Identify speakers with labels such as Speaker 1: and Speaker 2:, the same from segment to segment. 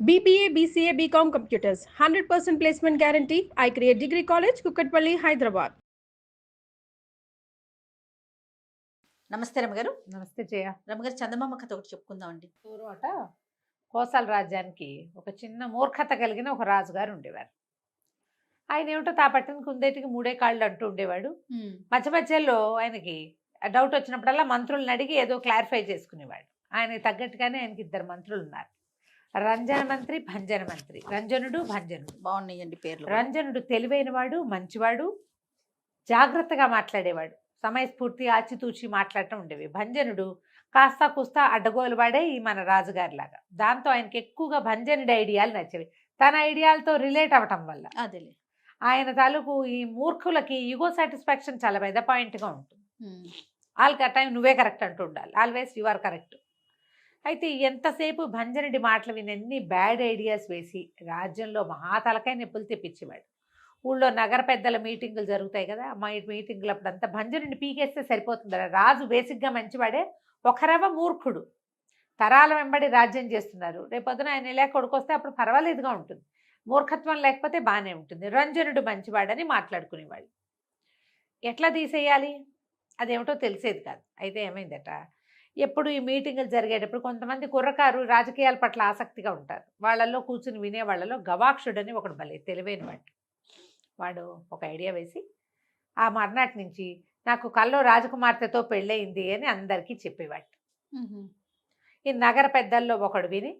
Speaker 1: BBA, BCA, BCom Computers, 100% placement guarantee. I create Degree College, Kukatpalli, Hyderabad.
Speaker 2: నమస్తే రమగారు.
Speaker 3: నమస్తే జయ.
Speaker 2: రమగారు, చందమామ కథ ఒకటి చెప్పుకుందామండి.
Speaker 3: పూర్వట కోసల రాజ్యానికి ఒక చిన్న మూర్ఖత కలిగిన ఒక రాజుగారు ఉండేవారు. ఆయన ఏమిటో తాపట్టిన కుందేటికి మూడే కాళ్ళు అంటూ ఉండేవాడు. మధ్య మధ్యలో ఆయనకి డౌట్ వచ్చినప్పుడల్లా మంత్రులను అడిగి ఏదో క్లారిఫై చేసుకునేవాడు. ఆయనకి తగ్గట్టుగానే ఆయనకి ఇద్దరు మంత్రులు ఉన్నారు, రంజన మంత్రి, భంజన మంత్రి. రంజనుడు, భంజనుడు
Speaker 2: బాగున్నాయండి పేర్లు.
Speaker 3: రంజనుడు తెలివైనవాడు, మంచివాడు, జాగ్రత్తగా మాట్లాడేవాడు, సమయస్ఫూర్తి ఆచితూచి మాట్లాడటం ఉండేవి. భంజనుడు కాస్త కుస్తా అడ్డగోలు వాడే ఈ మన రాజుగారిలాగా. దాంతో ఆయనకి ఎక్కువగా భంజనుడి ఐడియాలు నచ్చేవి, తన ఐడియాలతో రిలేట్ అవ్వటం వల్ల.
Speaker 2: అదేలే,
Speaker 3: ఆయన తాలూకు ఈ మూర్ఖులకి ఈగో సాటిస్ఫాక్షన్ చాలా పెద్ద పాయింట్గా ఉంటుంది. ఆల్ టైం నువ్వే కరెక్ట్ అంటూ ఉండాలి, ఆల్వేస్ యు ఆర్ కరెక్ట్. అయితే ఎంతసేపు భంజనుడి మాటలు వినన్ని బ్యాడ్ ఐడియాస్ వేసి రాజ్యంలో మహాతలకాయ నిప్పులు తెప్పించేవాడు. ఊళ్ళో నగర పెద్దల మీటింగులు జరుగుతాయి కదా, మా మీటింగులు అప్పుడంతా భంజనుడిని పీకేస్తే సరిపోతుంది. రాజు బేసిక్గా మంచివాడే, ఒకరవ మూర్ఖుడు. తరాల వెంబడి రాజ్యం చేస్తున్నారు, రేపొద్దున ఆయన ఇలా కొడుకొస్తే అప్పుడు పర్వాలేదుగా ఉంటుంది, మూర్ఖత్వం లేకపోతే బాగానే ఉంటుంది. రంజనుడు మంచివాడని మాట్లాడుకునేవాళ్ళు. ఎట్లా తీసేయాలి అదేమిటో తెలిసేది కాదు. అయితే ఏమైందట, ఎప్పుడు ఈ మీటింగులు జరిగేటప్పుడు కొంతమంది కుర్రకారు రాజకీయాల పట్ల ఆసక్తిగా ఉంటారు. వాళ్ళల్లో కూర్చుని వినేవాళ్ళలో గవాక్షుడని ఒకడు భలే తెలివైనవాడు. వాడు ఒక ఐడియా వేసి ఆ మర్నాటి నుంచి నాకు కల్లో రాజకుమార్తెతో పెళ్ళయింది అని అందరికీ చెప్పేవాడు. ఈ నగర పెద్దల్లో ఒకడు విని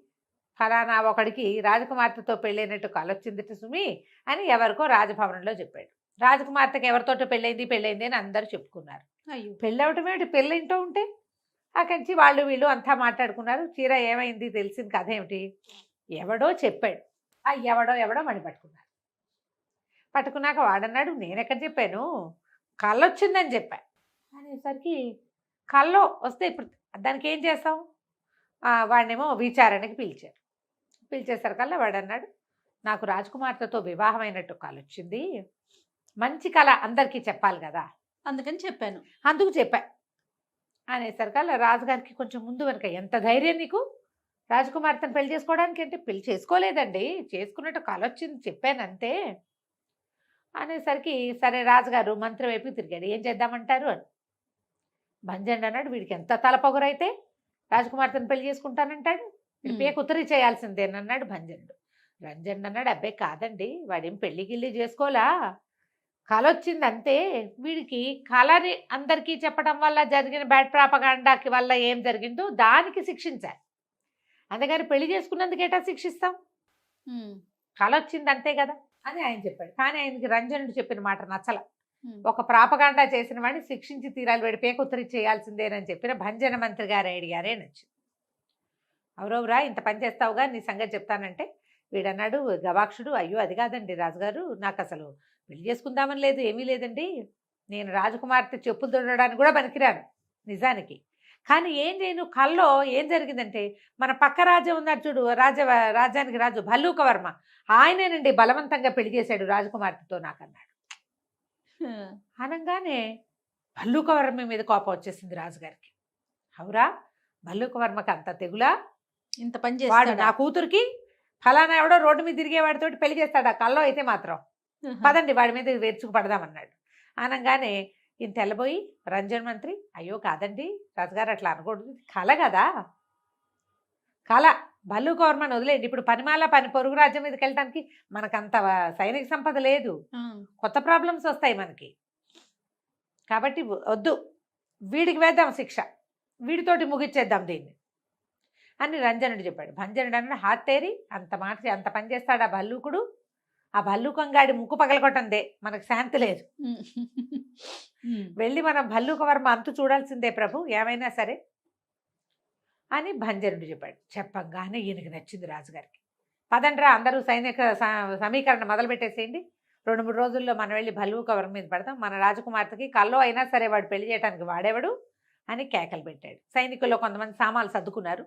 Speaker 3: ఫలానా ఒకడికి రాజకుమార్తెతో పెళ్ళైనట్టు కలొచ్చిందిట సుమి అని ఎవరికో రాజభవనంలో చెప్పాడు. రాజకుమార్తెకి ఎవరితోటో పెళ్ళైంది అని అందరూ చెప్పుకున్నారు.
Speaker 2: అయ్యో,
Speaker 3: పెళ్ళవటం ఏమిటి, పెళ్ళింటూ ఉంటే అక్కడి వాళ్ళు వీళ్ళు అంతా మాట్లాడుకున్నారు. చీర ఏమైంది తెలిసింది కథ ఏమిటి, ఎవడో చెప్పాడు. ఆ ఎవడో మణి పట్టుకున్నాక వాడన్నాడు, నేనెక్కడ చెప్పాను, కళ్ళొచ్చిందని చెప్పా అనేసరికి కల్లో వస్తే ఇప్పుడు దానికి ఏం చేస్తాం, వాడినేమో విచారణకి పిలిచేసరికల్లా వాడన్నాడు, నాకు రాజకుమార్తెతో వివాహమైనట్టు కలొచ్చింది, మంచి కళ అందరికీ చెప్పాలి కదా, అందుకు చెప్పా అనేసరికల్లా రాజుగారికి కొంచెం ముందు వెనక, ఎంత ధైర్యం నీకు రాజకుమార్తెను పెళ్లి చేసుకోవడానికి అంటే, పెళ్లి చేసుకోలేదండి, చేసుకున్నట్టు కలొచ్చింది చెప్పానంతే అనేసరికి సరే రాజుగారు మంత్రి వైపు తిరిగాడు, ఏం చేద్దామంటారు అని. భంజనుడు అన్నాడు, వీడికి ఎంత తలపొగరైతే రాజకుమార్తెను పెళ్లి చేసుకుంటానంటాడు, వీడి పేకు ఉత్తరి చేయాల్సిందేనన్నాడు భంజనుడు. రంజనుడు అన్నాడు, అబ్బాయి కాదండి, వాడేం పెళ్లి గిల్లి చేసుకోలా, కళ వచ్చింది అంతే, వీడికి కళని అందరికీ చెప్పడం వల్ల జరిగిన బ్యాడ్ ప్రాపగాండాకి వల్ల ఏం జరిగిందో దానికి శిక్షించాలి, అందుకని పెళ్లి చేసుకున్నందుకేటా శిక్షిస్తాం, కళ వచ్చింది అంతే కదా అని ఆయన చెప్పాడు. కానీ ఆయనకి రంజనుడు చెప్పిన మాట నచ్చల. ఒక ప్రాపగాండా చేసిన వాడిని శిక్షించి తీరాలి, వాడి పేకొత్తరి చేయాల్సిందేనని చెప్పిన భంజన మంత్రి గారి ఐడియారే నచ్చింది. అవురవురా ఇంత పని చేస్తావుగా, నీ సంగతి చెప్తానంటే వీడన్నాడు గవాక్షుడు, అయ్యో అది కాదండి రాజుగారు, నాకు అసలు పెళ్లి చేసుకుందామని లేదు, ఏమీ లేదండి, నేను రాజకుమార్తె చెప్పులు తొడడానికి కూడా పనికిరాను నిజానికి, కానీ ఏం చేయను, కల్లో ఏం జరిగిందంటే మన పక్క రాజ్యం ఉన్నాడు చూడు, రాజ్యానికి రాజు భల్లూకవర్మ, ఆయనేనండి బలవంతంగా పెళ్లి చేశాడు రాజకుమార్తెతో నాకన్నాడు. అనగానే భల్లూకవర్మ మీద కోపం వచ్చేసింది రాజుగారికి. అవురా భల్లూకవర్మకి అంత తెగులా,
Speaker 2: ఇంత పని
Speaker 3: వాడు
Speaker 2: చేస్తాడా?
Speaker 3: నా కూతురికి ఫలానా ఎవడో రోడ్డు మీద తిరిగేవాడితో పెళ్లి చేస్తాడా, కల్లో అయితే మాత్రం పదండి వాడి మీద వెరుచుకు పడదామన్నాడు. అనగానే ఈయన తెల్లబోయి రంజన్ మంత్రి, అయ్యో కాదండి రాజుగారు అట్లా అనకూడదు, కళ కదా, కళ, భల్లూకవర్మని వదిలేండి, ఇప్పుడు పనిమాల పని పొరుగు రాజ్యం మీదకి వెళ్ళటానికి మనకంత సైనిక సంపద లేదు, కొత్త ప్రాబ్లమ్స్ వస్తాయి మనకి, కాబట్టి వద్దు, వీడికి వేద్దాం శిక్ష, వీడితోటి ముగిచ్చేద్దాం దీన్ని అని రంజనుడు చెప్పాడు. భంజనుడు అన్నాడు, హాతేరి అంత పని చేస్తాడు ఆ భల్లూకుడు, ఆ భల్లూకంగాడి ముక్కు పగలగొట్టందే మనకు శాంతి లేదు, వెళ్ళి మనం భల్లూకవర్మ అంతు చూడాల్సిందే ప్రభు ఏమైనా సరే అని భంజనుడు చెప్పాడు. చెప్పంగానే ఈయనకి నచ్చింది రాజుగారికి. పదండ్రా అందరూ సైనిక సమీకరణ మొదలు పెట్టేసేయండి, 2-3 రోజుల్లో మనం వెళ్ళి భల్లూకవర్మ మీద పడతాం, మన రాజకుమార్తెకి కల్లో అయినా సరే వాడు పెళ్లి చేయడానికి వాడేవాడు అని కేకలు పెట్టాడు. సైనికుల్లో కొంతమంది సామాన్లు సర్దుకున్నారు,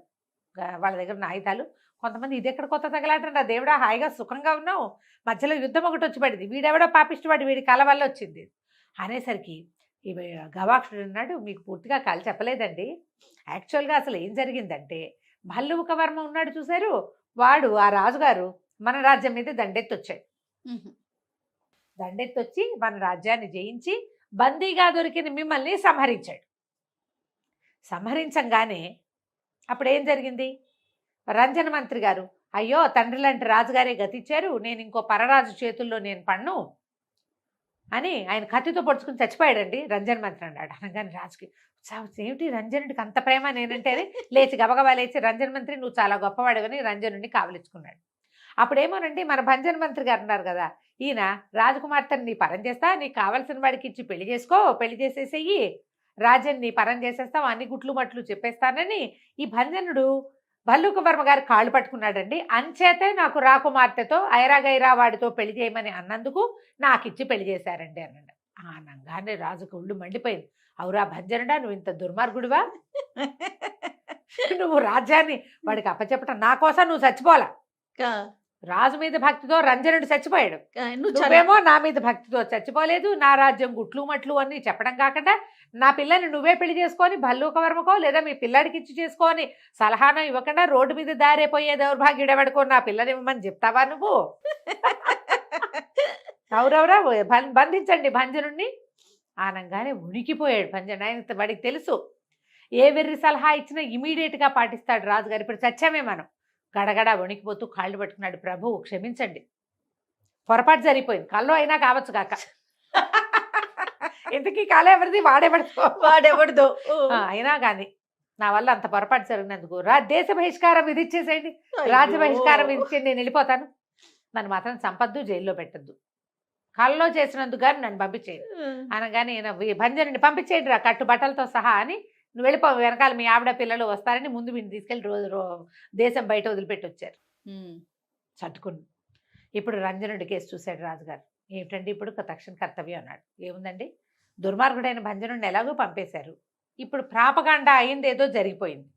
Speaker 3: వాళ్ళ దగ్గర ఉన్న ఆయుధాలు, కొంతమంది ఇది ఎక్కడ కొత్త తగలాటండి దేవుడా, హాయిగా సుఖంగా ఉన్నావు, మధ్యలో యుద్ధం ఒకటి వచ్చి పడింది, వీడెవడో పాపిష్టివాడు, వీడి కళ వల్ల వచ్చింది అనేసరికి ఈ గవాక్షుడు అన్నాడు, మీకు పూర్తిగా కళ చెప్పలేదండి, యాక్చువల్గా అసలు ఏం జరిగిందంటే భల్లూకవర్మ ఉన్నాడు చూశారు, వాడు ఆ రాజుగారు మన రాజ్యం మీద దండెత్తొచ్చాడు.
Speaker 2: మ్మ్.
Speaker 3: దండెత్తొచ్చి మన రాజ్యాన్ని జయించి బందీగా దొరికిన మిమ్మల్ని సంహరించాడు. సంహరించంగానే అప్పుడు ఏం జరిగింది? రంజన మంత్రి గారు, అయ్యో తండ్రి లాంటి రాజుగారే గతిచ్చారు, నేను ఇంకో పరరాజు చేతుల్లో నేను పన్ను అని ఆయన కత్తితో పొడుచుకుని చచ్చిపోయాడండి రంజన్ మంత్రి అన్నాడు. అనగానే రాజుకి ఏమిటి రంజనుడికి అంత ప్రేమ నేనంటే అని లేచి గబగబా లేచి రంజన్ మంత్రి నువ్వు చాలా గొప్పవాడువని రంజనుడిని కావలించుకున్నాడు. అప్పుడేమోనండి మన భంజన్ మంత్రి గారు ఉన్నారు కదా, ఈయన రాజకుమార్తెని నీ పరం చేస్తా, నీకు కావలసిన వాడికి ఇచ్చి పెళ్లి చేసుకో, పెళ్లి చేసేసేయి, రాజ్యాన్ని నీ పరం చేసేస్తావు, అన్ని గుట్లు మట్లు చెప్పేస్తానని ఈ భంజనుడు భల్లూక వర్మ గారి కాళ్ళు పట్టుకున్నాడండి. అంచేతే నాకు రాకుమార్తెతో ఐరాగైరా వాడితో పెళ్లి చేయమని అన్నందుకు నాకిచ్చి పెళ్లి చేశారండి అన్నాడు. అనగానే రాజుకు ఒళ్ళు మండిపోయింది. అవురా భంజనుడా, నువ్వు ఇంత దుర్మార్గుడివా? నువ్వు రాజ్యాన్ని వాడికి అప్పచెప్పటం నా కోసం నువ్వు చచ్చిపోలా. రాజు మీద భక్తితో రంజనుడు చచ్చిపోయాడు, నువ్వేమో నా మీద భక్తితో చచ్చిపోలేదు, నా రాజ్యం గుట్లు మట్లు అని చెప్పడం కాకుండా నా పిల్లని నువ్వే పెళ్లి చేసుకొని భల్లూక వర్మకో లేదా మీ పిల్లాడికి ఇచ్చి చేసుకొని సలహానో ఇవ్వకుండా రోడ్డు మీద దారిపోయే దౌర్భాగ్యుడెవడుకో నా పిల్లని ఇవ్వమని చెప్తావా నువ్వు? అవురవరా బంధించండి భంజనుడిని అనగానే ఉనికిపోయాడు భంజన్. ఆయన వాడికి తెలుసు ఏ వెర్రి సలహా ఇచ్చినా ఇమీడియట్గా పాటిస్తాడు రాజుగారు. ఇప్పుడు చచ్చామే మనం. గడగడ వణికిపోతూ కాళ్ళు పట్టుకున్నాడు. ప్రభు క్షమించండి, పొరపాటు జరిగిపోయింది, కల్లో అయినా కావచ్చు కాక. ఇంతకీ కాలం ఎవరిది? వాడెవడిదో అయినా కానీ నా వల్ల అంత పొరపాటు జరిగినందుకు దేశ బహిష్కారం విధించేసేయండి, రాజ్య బహిష్కారం విధించేయండి, నేను వెళ్ళిపోతాను, నన్ను మాత్రం చంపద్దు, జైల్లో పెట్టద్దు, కల్లో చేసినందుకు కానీ నన్ను పంపించేయండి అనగానే భంజనుడిని పంపించేయండి రా కట్టు బట్టలతో సహా అని, నువ్వు వెళ్ళిపో, వెనకాల మీ ఆవిడ పిల్లలు వస్తారని ముందు వీడిని తీసుకెళ్ళి రోజు దేశం బయట వదిలిపెట్టి వచ్చారు చట్టుకుని. ఇప్పుడు రంజనుడి కేసు చూశాడు రాజుగారు. ఏమిటండి ఇప్పుడు తక్షణ కర్తవ్యం అన్నాడు. ఏముందండి, దుర్మార్గుడైన భంజనుడిని ఎలాగో పంపేశారు, ఇప్పుడు ప్రాపగాండా అయింది, ఏదో జరిగిపోయింది,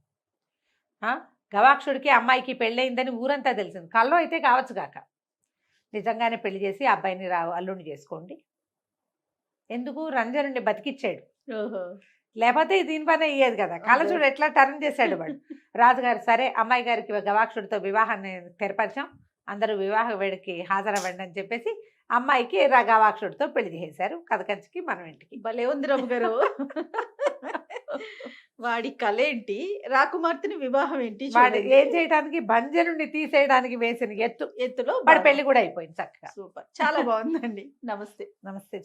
Speaker 3: గవాక్షుడికి అమ్మాయికి పెళ్ళయిందని ఊరంతా తెలిసింది, కల్లో అయితే కావచ్చు కాక నిజంగానే పెళ్లి చేసి అబ్బాయిని అల్లుడిని చేసుకోండి. ఎందుకు? రంజనుడిని బతికిచ్చాడు, లేకపోతే దీని పని అయ్యేది కదా. కళ్ళజోడు ఎట్లా టర్న్ చేశాడు వాడు. రాజుగారు సరే అమ్మాయి గారికి గవాక్షుడితో వివాహాన్ని తెరపరిచాం, అందరూ వివాహ వేడికి హాజరవ్వండి అని చెప్పేసి అమ్మాయికి గవాక్షుడితో పెళ్లి చేశారు. కథ కంచికి మనం ఇంటికి.
Speaker 2: భలే ఉంది రమ్మ గారు. వాడి కళ ఏంటి, రాకుమార్తెని వివాహం ఏంటి,
Speaker 3: వాడు ఏం చేయడానికి భంజనుడిని తీసేయడానికి వేసిన ఎత్తులో వాడి పెళ్లి కూడా అయిపోయింది చక్కగా.
Speaker 2: సూపర్, చాలా బాగుందండి. నమస్తే.
Speaker 3: నమస్తే.